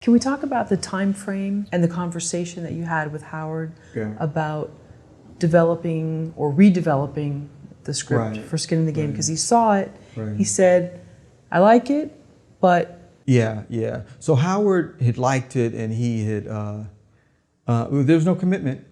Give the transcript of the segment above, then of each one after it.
Can we talk about the time frame and the conversation that you had with Howard about developing or redeveloping the script for Skin in the Game? Because he saw it, he said, I like it, but... Yeah. So Howard had liked it, and he had, there was no commitment.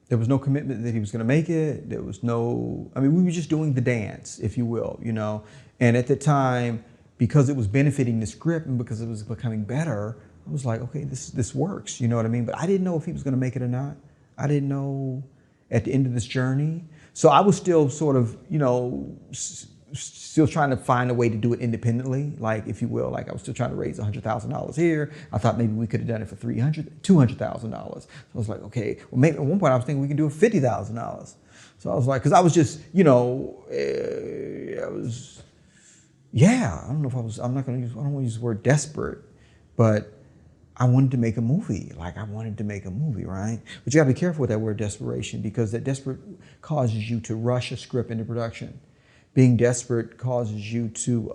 There was no commitment that he was going to make it. There was no, I mean, we were just doing the dance, if you will, you know. And at the time, because it was benefiting the script and because it was becoming better, I was like, okay, this works, you know what I mean? But I didn't know if he was going to make it or not. I didn't know at the end of this journey. So I was still sort of, you know, still trying to find a way to do it independently, like, if you will, like I was still trying to raise $100,000 here. I thought maybe we could have done it for $200,000. So I was like, okay, well, maybe at one point I was thinking we can do it for $50,000. So I was like, because I was just, you know, I don't know if I was, I don't want to use the word desperate, but I wanted to make a movie. Like, I wanted to make a movie, right? But you gotta be careful with that word desperation, because that desperate causes you to rush a script into production. Being desperate causes you to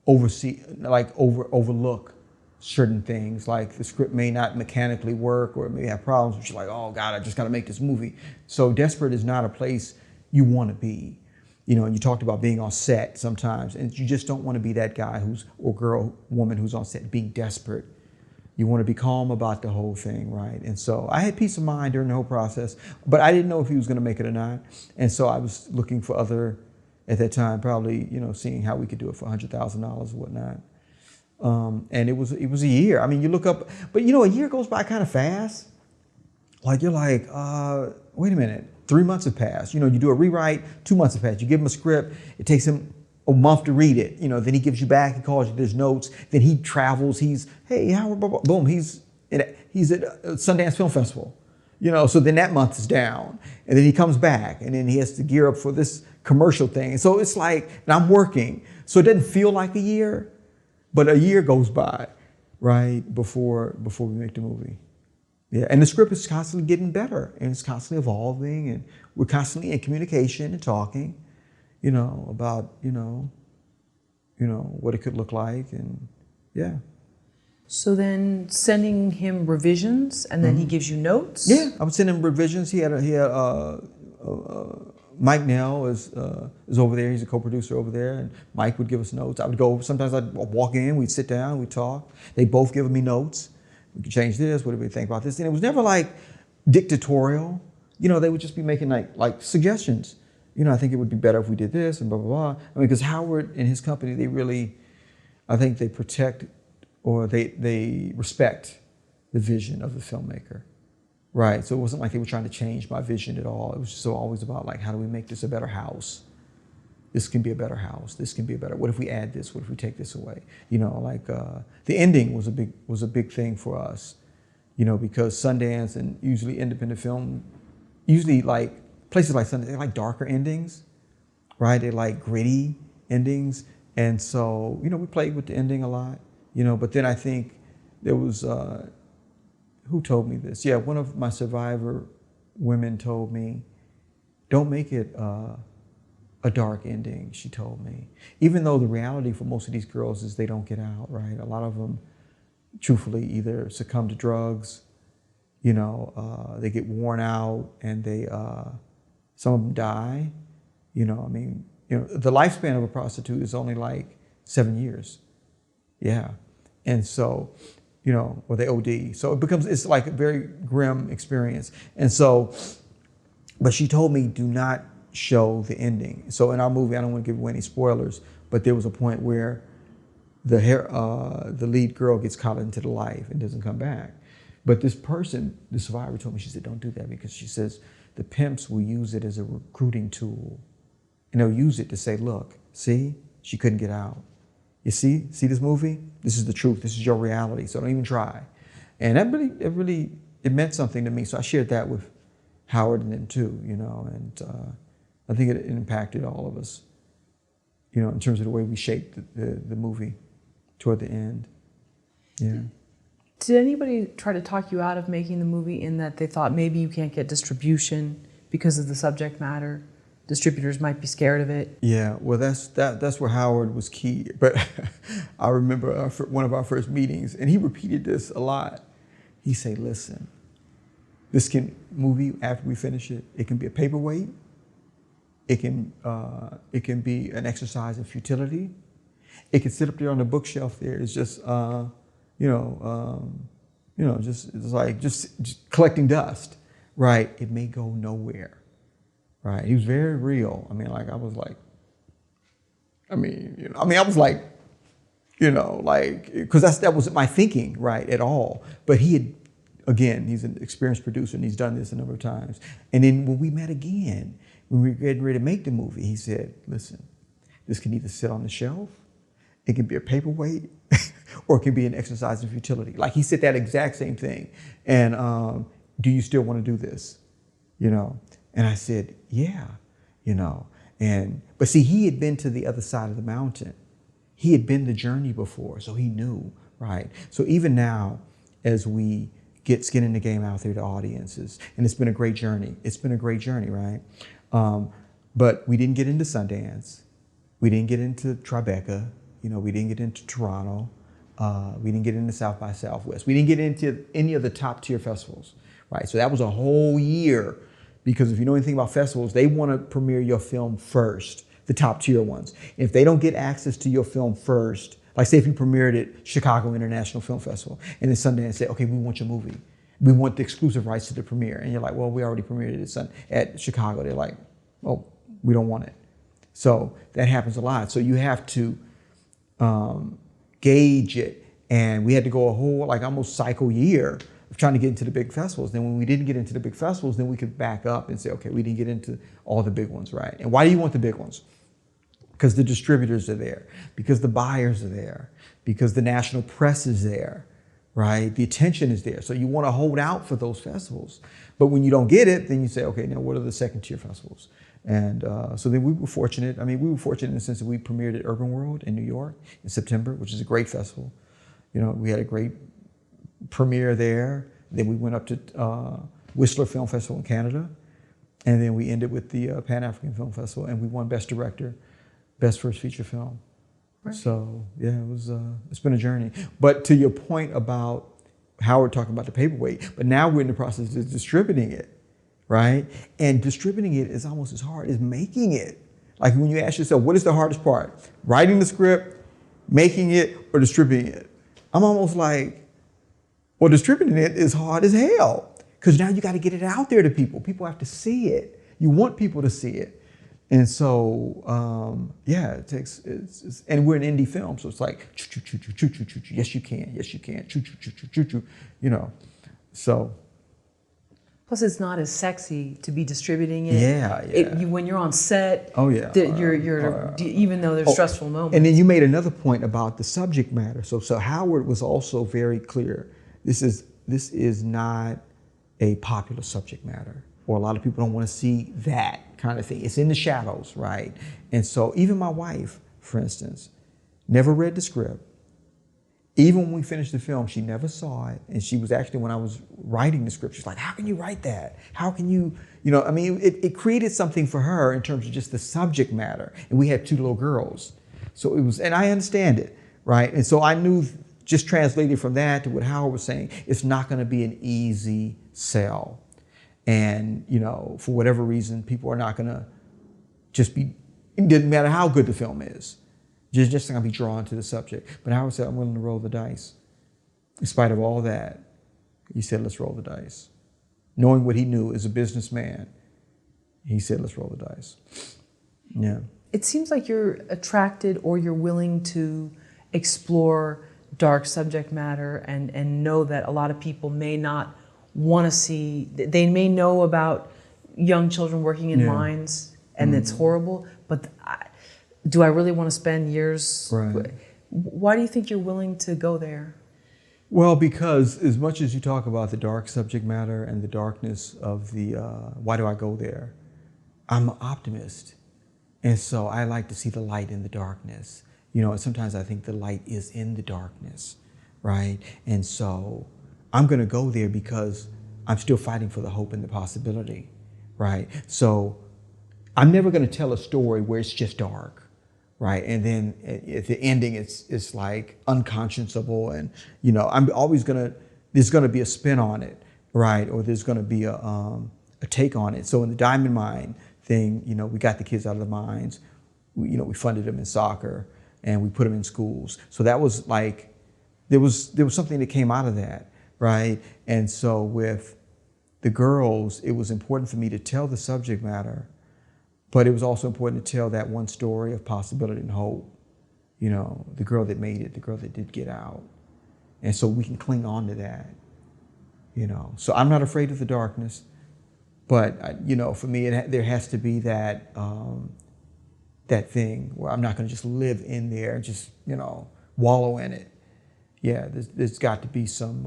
overlook certain things. Like the script may not mechanically work, or it may have problems, but you're like, oh God, I just gotta make this movie. So desperate is not a place you wanna be. You know, and you talked about being on set sometimes, and you just don't wanna be that guy woman who's on set being desperate. You want to be calm about the whole thing, right? And so I had peace of mind during the whole process, but I didn't know if he was going to make it or not. And so I was looking for other, at that time, probably, you know, seeing how we could do it for $100,000 or whatnot. And it was a year. I mean, you look up, but you know, a year goes by kind of fast. Like, you're like, wait a minute, 3 months have passed. You know, you do a rewrite, 2 months have passed. You give him a script, it takes him a month to read it, you know, then he gives you back, he calls you, there's notes, then he travels, hey, Howard, boom, he's at Sundance Film Festival, you know, so then that month is down, and then he comes back, and then he has to gear up for this commercial thing. And so it's like, and I'm working, so it doesn't feel like a year, but a year goes by, right, before we make the movie. Yeah, and the script is constantly getting better, and it's constantly evolving, and we're constantly in communication and talking, you know, about, you know, what it could look like, and yeah. So then sending him revisions, and then he gives you notes? Yeah, I would send him revisions. He had Mike Nell is over there. He's a co-producer over there, and Mike would give us notes. I would go, sometimes I'd walk in, we'd sit down, we'd talk. They'd both give me notes. We could change this, what do we think about this? And it was never like dictatorial. You know, they would just be making like suggestions. You know, I think it would be better if we did this, and blah, blah, blah. I mean, because Howard and his company, they really, I think they protect, or they respect the vision of the filmmaker, right? So it wasn't like they were trying to change my vision at all. It was just always about, like, how do we make this a better house? This can be a better house. This can be a better, what if we add this? What if we take this away? You know, like the ending was a big thing for us, you know, because Sundance and usually independent film, usually like, places like Sundance, they like darker endings, right? They like gritty endings. And so, you know, we played with the ending a lot, you know, but then I think there was, who told me this? Yeah, one of my survivor women told me, don't make it a dark ending, she told me. Even though the reality for most of these girls is they don't get out, right? A lot of them, truthfully, either succumb to drugs, you know, they get worn out, and they, some of them die, you know, I mean, you know, the lifespan of a prostitute is only like 7 years. Yeah. And so, you know, or they OD. So it's like a very grim experience. And so, but she told me, do not show the ending. So in our movie, I don't want to give away any spoilers, but there was a point where the lead girl gets caught into the life and doesn't come back. But this person, the survivor, told me, she said, don't do that, because she says, the pimps will use it as a recruiting tool. And they'll use it to say, look, see, she couldn't get out. You see this movie? This is the truth. This is your reality. So don't even try. And that really, it meant something to me. So I shared that with Howard and them too, you know, and I think it impacted all of us, you know, in terms of the way we shaped the movie toward the end. Yeah. Did anybody try to talk you out of making the movie, in that they thought maybe you can't get distribution because of the subject matter? distributors might be scared of it. Yeah, well, that's where Howard was key. But I remember one of our first meetings, and he repeated this a lot. He said, listen, this movie, after we finish it, it can be a paperweight. It can be an exercise in futility. It can sit up there on the bookshelf there. It's just, just collecting dust, right? It may go nowhere, right? He was very real. I mean, like, I was like, because that wasn't my thinking, right, at all. But again, he's an experienced producer, and he's done this a number of times. And then when we met again, when we were getting ready to make the movie, he said, listen, this can either sit on the shelf, it can be a paperweight, or it can be an exercise in futility. Like, he said that exact same thing. And do you still want to do this? And I said, yeah, but see, he had been to the other side of the mountain. He had been the journey before, so he knew, right? So even now, as we get skin in the game out there to audiences, and it's been a great journey. It's been a great journey, right? But we didn't get into Sundance. We didn't get into Tribeca. We didn't get into Toronto. We didn't get into South by Southwest. We didn't get into any of the top tier festivals, right? So that was a whole year, because if you know anything about festivals, they want to premiere your film first, the top tier ones. And if they don't get access to your film first, like say if you premiered at Chicago International Film Festival, and then Sundance said, okay, we want your movie. We want the exclusive rights to the premiere. And you're like, well, we already premiered it at Chicago. They're like, oh, we don't want it. So that happens a lot. So you have to gauge it. And we had to go a whole, almost cycle year of trying to get into the big festivals. Then when we didn't get into the big festivals, then we could back up and say, okay, we didn't get into all the big ones, right? And why do you want the big ones? Because the distributors are there, because the buyers are there, because the national press is there, right? The attention is there. So you want to hold out for those festivals. But when you don't get it, then you say, okay, now what are the second tier festivals? And so then we were fortunate. I mean, we were fortunate in the sense that we premiered at Urban World in New York in September, which is a great festival. We had a great premiere there. Then we went up to Whistler Film Festival in Canada. And then we ended with the Pan-African Film Festival, and we won Best Director, Best First Feature Film. Right. So yeah, it's been a journey. But to your point about Howard talking about the paperweight, but now we're in the process of distributing it, right? And distributing it is almost as hard as making it. Like when you ask yourself, what is the hardest part? Writing the script, making it, or distributing it? I'm almost like, well, distributing it is hard as hell, because now you got to get it out there to people. People have to see it. You want people to see it. And so, yeah, it takes, and we're an indie film, so it's like, yes, you can, yes, you can, so. Plus, it's not as sexy to be distributing it. Yeah. When you're on set, oh yeah, even though there's stressful moments. And then you made another point about the subject matter. So Howard was also very clear. This is not a popular subject matter, or a lot of people don't want to see that kind of thing. It's in the shadows, right? And so even my wife, for instance, never read the script. Even when we finished the film, she never saw it. And she was actually, when I was writing the script, she's like, how can you write that? How can you, I mean, it created something for her in terms of just the subject matter. And we had 2 little girls. So it was, and I understand it, right? And so I knew, just translated from that to what Howard was saying, it's not going to be an easy sell. And, for whatever reason, people are not going to it doesn't matter how good the film is, just not going to be drawn to the subject. But Howard said, I'm willing to roll the dice. In spite of all that, he said, let's roll the dice. Knowing what he knew as a businessman, he said, let's roll the dice. Yeah. It seems like you're attracted, or you're willing to explore dark subject matter and know that a lot of people may not want to see, they may know about young children working in mines, and it's horrible, but do I really want to spend years? Right. Why do you think you're willing to go there? Well, because as much as you talk about the dark subject matter and the darkness of the, why do I go there? I'm an optimist. And so I like to see the light in the darkness. And sometimes I think the light is in the darkness, right? And so I'm going to go there because I'm still fighting for the hope and the possibility, right? So I'm never going to tell a story where it's just dark, right? And then at the ending, it's like unconscionable, and you know, I'm always there's going to be a spin on it, right? Or there's going to be a take on it. So in the Diamond Mine thing, you know, we got the kids out of the mines. We funded them in soccer, and we put them in schools. So that was like, there was something that came out of that, right? And so with the girls, it was important for me to tell the subject matter, but it was also important to tell that one story of possibility and hope. You know, the girl that made it, the girl that did get out. And so we can cling on to that, you know. So I'm not afraid of the darkness, but, you know, for me, there has to be that, that thing where I'm not going to just live in there and just, you know, wallow in it. Yeah, there's got to be some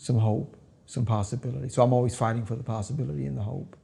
hope, some possibility. So I'm always fighting for the possibility and the hope.